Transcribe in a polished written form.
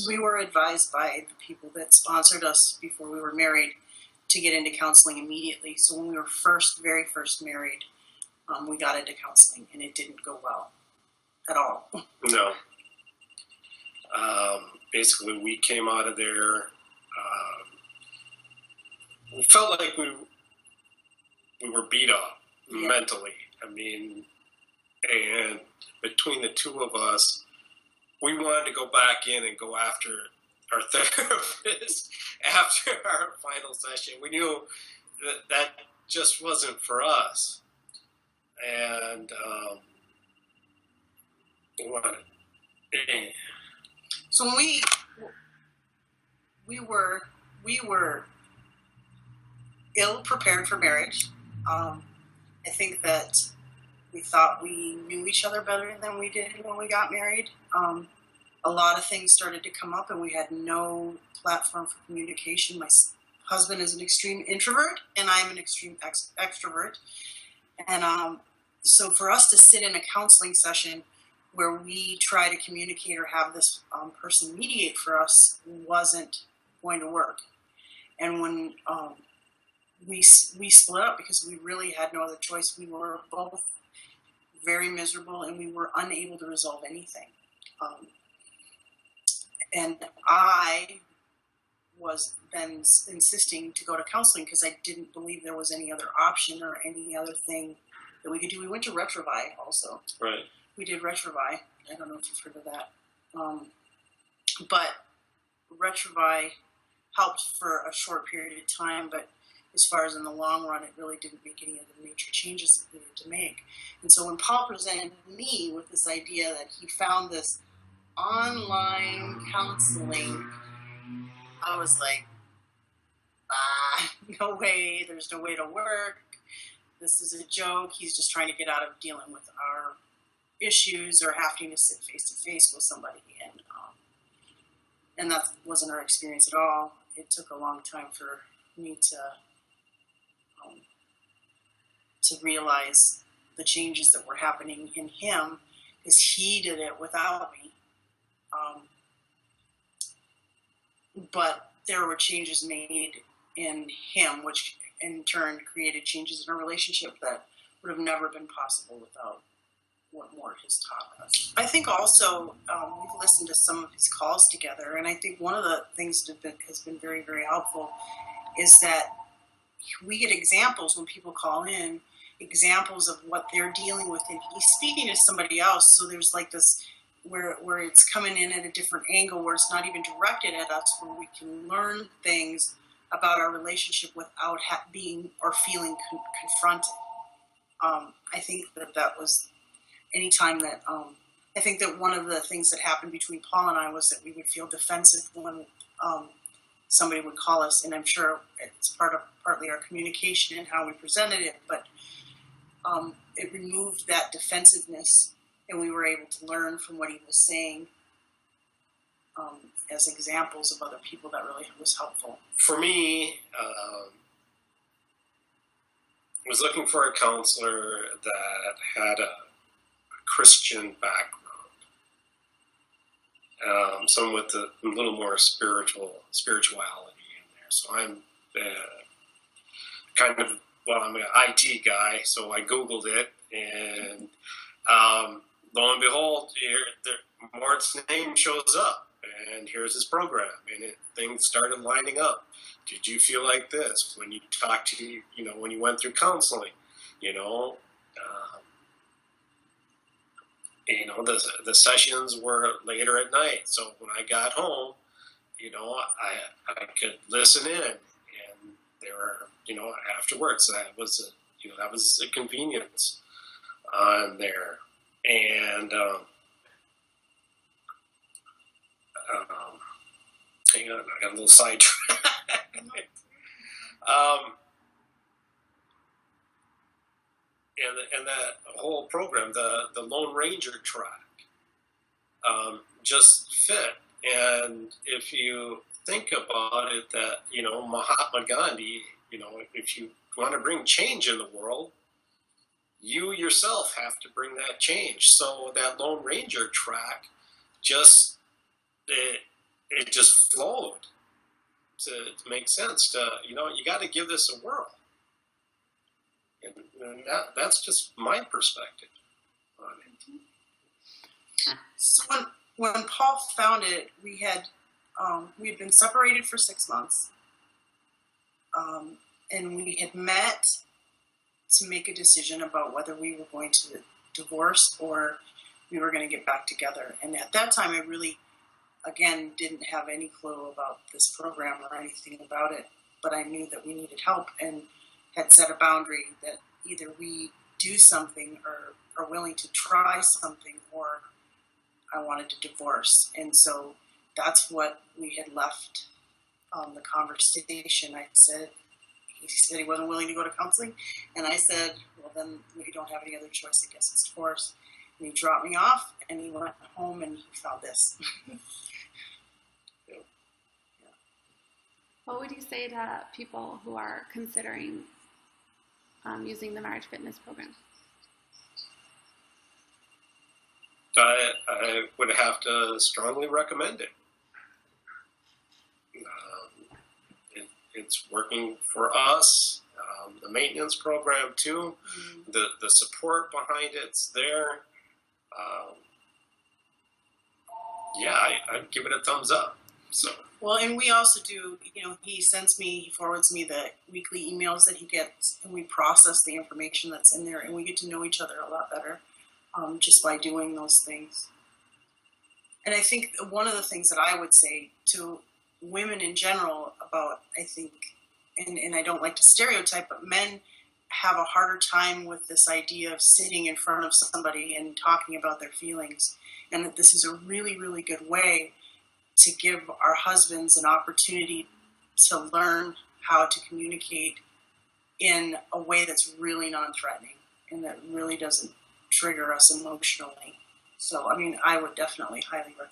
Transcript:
We were advised by the people that sponsored us before we were married to get into counseling immediately. So when we were very first married, we got into counseling, and it didn't go well at all. No. Basically, we came out of there. We felt like we were beat up mentally. I mean, and between the two of us, we wanted to go back in and go after our therapist after our final session. We knew that just wasn't for us. And so when we were ill prepared for marriage. I think that we thought we knew each other better than we did when we got married. A lot of things started to come up, and we had no platform for communication. My husband is an extreme introvert, and I'm an extreme extrovert. And so for us to sit in a counseling session where we try to communicate or have this person mediate for us wasn't going to work. And when we split up because we really had no other choice, we were both very miserable, and we were unable to resolve anything. And I was then insisting to go to counseling because I didn't believe there was any other option or any other thing that we could do. We went to Retrovi also. Right. We did Retrovi. I don't know if you've heard of that. But Retrovi helped for a short period of time, but as far as in the long run, it really didn't make any of the major changes that we needed to make. And so when Paul presented me with this idea that he found this online counseling, I was like, no way, there's no way to work. This is a joke. He's just trying to get out of dealing with our issues or having to sit face to face with somebody. And that wasn't our experience at all. It took a long time for me to realize the changes that were happening in him, because he did it without me. But there were changes made in him, which in turn created changes in our relationship that would have never been possible without what Mort has taught us. I think also we've listened to some of his calls together, and I think one of the things that has been very, very helpful is that we get examples when people call in, examples of what they're dealing with, and he's speaking to somebody else. So there's like this where it's coming in at a different angle, where it's not even directed at us, where we can learn things about our relationship without being or feeling confronted. I think that was anytime that I think that one of the things that happened between Paul and I was that we would feel defensive when somebody would call us, and I'm sure it's partly our communication and how we presented it, but it removed that defensiveness, and we were able to learn from what he was saying as examples of other people. That really was helpful. For me, I was looking for a counselor that had a Christian background, someone with a little more spirituality in there. So I'm I'm an IT guy, so I Googled it, and lo and behold, Mort's name shows up, and here's his program, and things started lining up. Did you feel like this when you talked to, when you went through counseling? The sessions were later at night, so when I got home, I could listen in, and they were, afterwards. That was a convenience on there, and hang on, I got a little sidetracked. And that whole program, the Lone Ranger track, just fit. And if you think about it, that, Mahatma Gandhi, if you want to bring change in the world, you yourself have to bring that change. So that Lone Ranger track just, it just flowed to make sense. You got to give this a whirl, and that's just my perspective on it. So when Paul found it, we had been separated for 6 months, and we had met to make a decision about whether we were going to divorce or we were going to get back together. And at that time, I really, again, didn't have any clue about this program or anything about it, but I knew that we needed help and had set a boundary that either we do something or are willing to try something, or I wanted to divorce. And so that's what we had left the conversation. He said he wasn't willing to go to counseling, and I said, well, then we don't have any other choice. I guess it's divorce. And he dropped me off, and he went home, and he found this. What would you say to people who are considering using the marriage fitness program? I would have to strongly recommend it. It's working for us. The maintenance program too. Mm-hmm. The support behind it's there. I'd give it a thumbs up. So. Well, and we also do, he forwards me the weekly emails that he gets, and we process the information that's in there, and we get to know each other a lot better just by doing those things. And I think one of the things that I would say to women in general about, I think, and I don't like to stereotype, but men have a harder time with this idea of sitting in front of somebody and talking about their feelings, and that this is a really, really good way to give our husbands an opportunity to learn how to communicate in a way that's really non-threatening and that really doesn't trigger us emotionally. So, I would definitely highly recommend